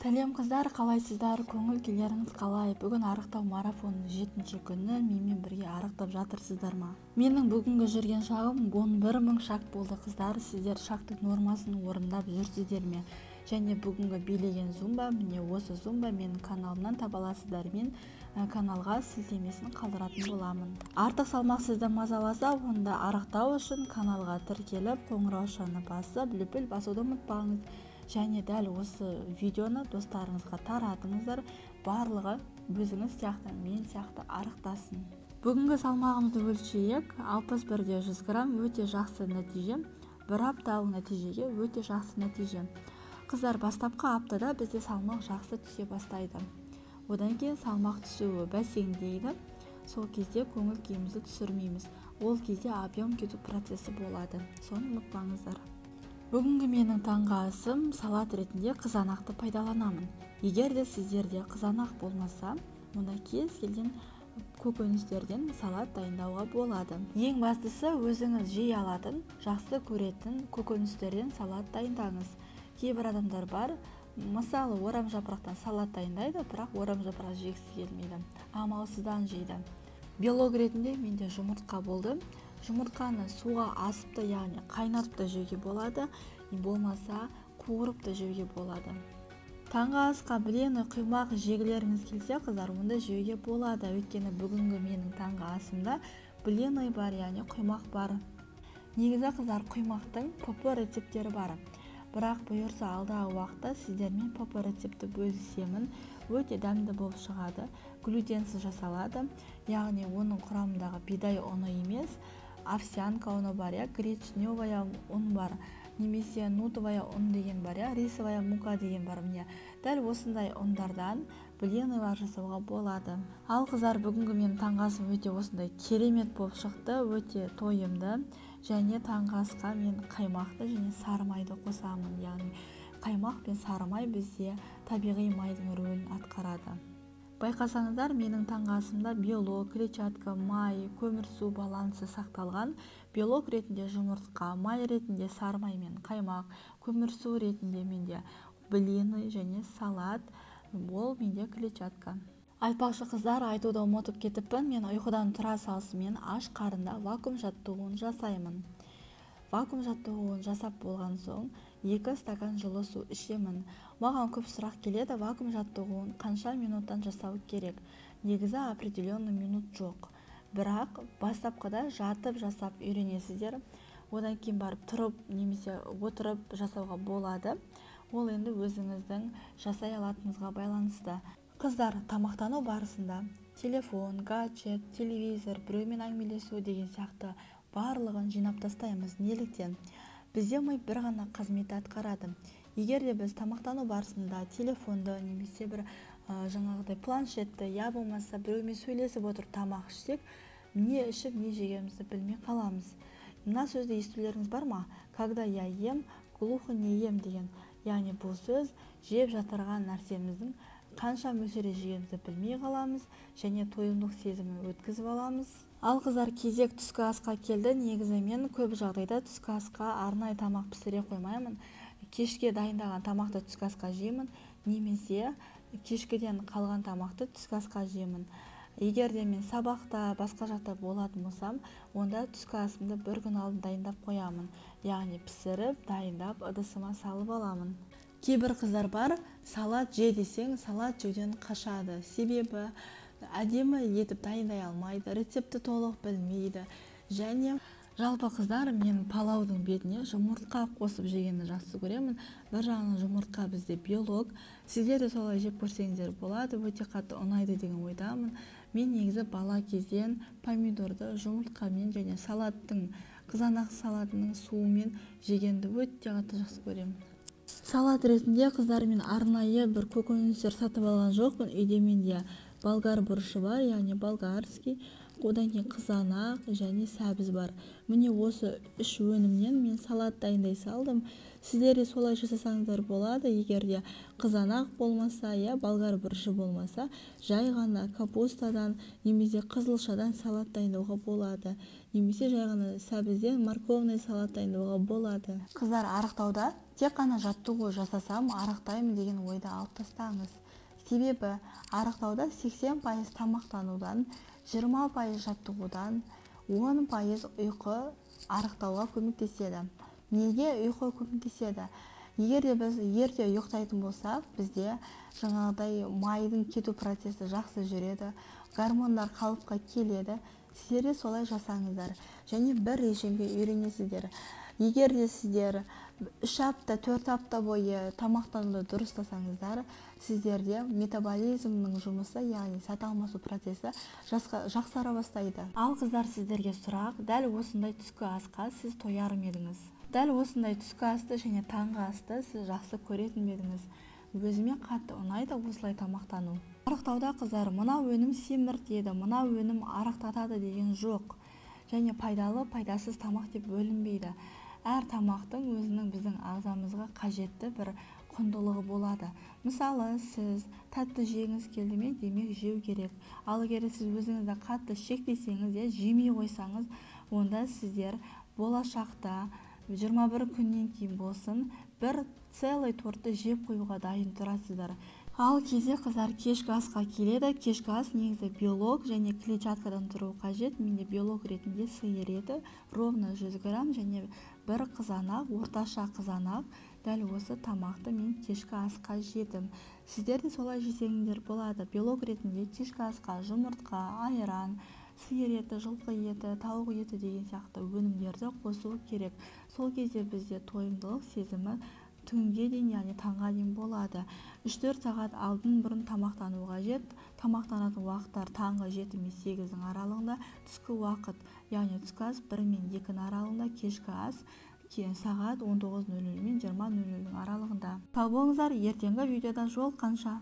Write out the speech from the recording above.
Сәлем қыздар, қалайсыздар? Көңіл күйлеріңіз қалай? Бүгін арықтау марафонының 7-ші күні менімен бірге арықтап жатырсыздар ма? Менің бүгінгі жүрген шағым 11.000 шаг болды қыздар. Сіздер шақтың нормасын орындап жүрсіздер ме? Және бүгінгі билеген зумба, міне осы зумба менің каналымнан таба аласыздар. Мен каналға сілтемесін қалдыратын боламын. Артық салмақ сізді мазаласа, онда арықтау үшін каналға тіркеліп, қоңыраушаны басып, лүпіл басуды ұмытпаңыз. Және дәл осы видеоны достарыңызға таратыңыздар, барлығы өзіңіз сияқты, мен сияқты арықтасын. Бүгінгі салмағымды өлшейік. 61-де 100 грамм, өте жақсы нәтиже. Бір апталық нәтижеге өте жақсы нәтиже. Қыздар, бастапқы аптада бізде салмақ жақсы түсе бастайды. Одан кейін салмақ түсуі бәсеңдейді. Сол кезде көңіл күйімізді түсірмейміз. Ол кезде объем кету процесі болады. Соны ұмытпаңыздар. Бүгінгі менің таңғы асым салат ретінде қызанақты пайдаланамын. Егер де сіздерде қызанақ болмаса, онда кез келген көкөністерден салат дайындауға болады. Ең бастысы өзіңіз жей алатын, жақсы көретін көкөністерден салат дайындаңыз. Кейбір адамдар бар, мысалы орамжапырақтан салат дайындайды, бірақ орамжапырақ жегісі келмейді, амалсыздан жейді. Белок ретінде менде жұмыртқа болды. Жұмыртқаны суға асып та, яғни қайнатып та жеуге болады, болмаса қуырып та жеуге болады. Таңғы асқа блені, құймақ жегілеріңіз келсе, қыздар, онда жеуге болады. Өйткені бүгінгі менің таңғы асымда блені бар, яғни құймақ бар. Негізі қыздар, құймақтың ПП рецептері бар. Бірақ бұйырса алдағы уақытта сіздермен ПП рецепті бөлісемін. Өте дәмді болып шығады. Глютенсіз жасалады, яғни оның құрамындағы бидай ұны емес, овсянка ұны бар, гречневая ұн бар, немесе нутовая ұн деген бар, рисовая мука деген бар. Міне дәл осындай ұндардан бленылар жасауға болады. Ал қыздар, бүгінгі менің таңғы асым өте осындай керемет болып шықты, өте тойымды. Және таңғы асқа мен қаймақты және сары майды қосамын. Яғни қаймақ пен сары май бізде табиғи майдың рөлін атқарады. Байқасаңыздар, менің таңғы асымда белок, клетчатка, май, көмірсу балансы сақталған. Белок ретінде жұмыртқа, май ретінде сары май мен қаймақ, көмірсу ретінде менде блені және салат, ол менде клетчатка. Айтпақшы қыздар, айтуды ұмытып кетіппін. Мен ұйқыдан тұра салысымен аш қарында вакуум жаттығуын жасаймын. Вакуум жаттығуын жасап болған соң 2 стакан жылы су ішемін. Маған көп сұрақ келеді, вакуум жаттығуын қанша минуттан жасау керек? Негізі определенный минут жоқ. Бірақ бастапқыда жатып жасап үйренесіздер. Одан кейін барып тұрып немесе отырып жасауға болады. Ол енді өзіңіздің жасай алатыныңызға байланысты. Қыздар, тамақтану барысында телефон, гаджет, телевизор, біреумен әңгімелесу деген сияқты барлығын жинап тастаймыз. Неліктен? Бізде ми бір ғана қызмет атқарады. Егер де біз тамақтану барысында телефонды немесе бір жаңағыдай планшетті, я болмаса біреумен сөйлесіп отырып тамақ ішсек, не ішіп, не жегенімізді білмей қаламыз. Мына сөзді естулеріңіз бар ма? Когда я ем, глухо не ем деген. Яғни бұл сөз жеп жатырған нәрсеміздің қанша мөлшерде жегенімізді білмей қаламыз және тойымдық сезімін өткізіп аламыз. Ал қыздар, кезек түскі асқа келді. Негізі мен көп жағдайда түскі асқа арнайы тамақ пісіре қоймаймын. Кешке дайындаған тамақты түскі асқа жеймін, немесе кешкіден қалған тамақты түскі асқа жеймін. Егер де мен сабақта, басқа жақта болатын болсам, онда түскі асымды бір күн алдын дайындап қоямын. Яғни пісіріп, дайындап, ыдысыма салып аламын. Кейбір қыздар бар, салат же десең, салат жеуден қашады. Себебі әдемі етіп дайындай алмайды, рецепті толық білмейді. Және жалпы қыздар, мен палаудың бетіне жұмыртқа қосып жегенді жақсы көремін. Бір жағынан жұмыртқа бізде белок. Сіздер де солай жеп көрсеңіздер болады, өте қатты ұнайды деген ойдамын. Мен негізі бала кезден помидорды жұмыртқамен және салаттың, қызанақ салатының суымен жегенді өте қатты жақсы көремін. Салат ретінде қыздар, мен арнайы бір көкөністер сатып алған жоқпын. Үйде менде болгар бұрышы бар, яғни болгарский, одан кейін қызанақ және сәбіз бар. Міне осы 3 өнімнен мен салат дайындай салдым. Сіздер де солай жасасаңыздар болады. Егер де қызанақ болмаса, болгар бұрышы болмаса, жай ғана капустадан немесе қызылшадан салат дайындауға болады. Немесе жай ғана сәбізден морковный салат дайындауға болады. Қыздар, арықтауда Тек қана жаттығу жасасам арықтаймын деген ойды алып тастаңыз. Себебі арықтауда 80% тамақтанудан, 20% жаттығудан, 10% ұйқы арықтауға көмектеседі. Неге ұйқы көмектеседі? Егер де біз ерте ұйықтайтын болсақ, бізде жаңағыдай майдың кету процесі жақсы жүреді, гормондар қалыпқа келеді. Сіздер де солай жасаңыздар және бір режимге үйренесіздер. Егер де сіздер 3 апта, 4 апта бойы тамақтануды дұрыстасаңыздар, сіздерде метаболизмнің жұмысы, яғни сат алмасу процесі жақсара бастайды. Ал қыздар, сіздерге сұрақ, дәл осындай түскі асқа сіз тояр ма едіңіз? Дәл осындай түскі асты және таңғы асты сіз жақсы көретін бе едіңіз? Өзіме қатты ұнайды осылай тамақтану. Арықтауда қыздар, мынау өнім семіртеді, мынау өнім арықтатады деген жоқ. Және пайдалы, пайдасыз тамақ деп бөлінбейді. Әр тамақтың өзінің біздің ағзамызға қажетті бір құндылығы болады. Мысалы, сіз тәтті жегіңіз келді ме, демек жеу керек. Ал егер сіз өзіңізді қатты шектесеңіз, жемей қойсаңыз, онда сіздер болашақта 21 күннен кейін болсын, бір целый тортты жеп қоюға дайын тұрасыздар. Ал кезде қыздар кешкі асқа келеді. Кешкі ас негізі белок және клетчаткадан тұруы қажет. Менде белок ретінде сиыр еті ровно 100 грамм және бір қызанақ, орташа қызанақ. Дәл осы тамақты мен кешкі асқа жедім. Сіздер де солай жесеңдер болады. Белок ретінде кешкі асқа жұмыртқа, айран, сиыр еті, жылқы еті, тауық еті деген сияқты өнімдерді қосу керек. Сол кезде бізде тойымдылық сезімі түнге дейін, яғни таңға дейін болады. 3-4 сағат алдын бұрын тамақтану қажет. Тамақтанатын уақыттар таңғы 7 мен 8-дің аралығында, түскі уақыт, яғни түскі ас 1 мен 2-дің аралығында, кешкі ас сағат 19:00 мен 20:00 аралығында. Сау болыңыздар, ертеңгі видеода жолыққанша.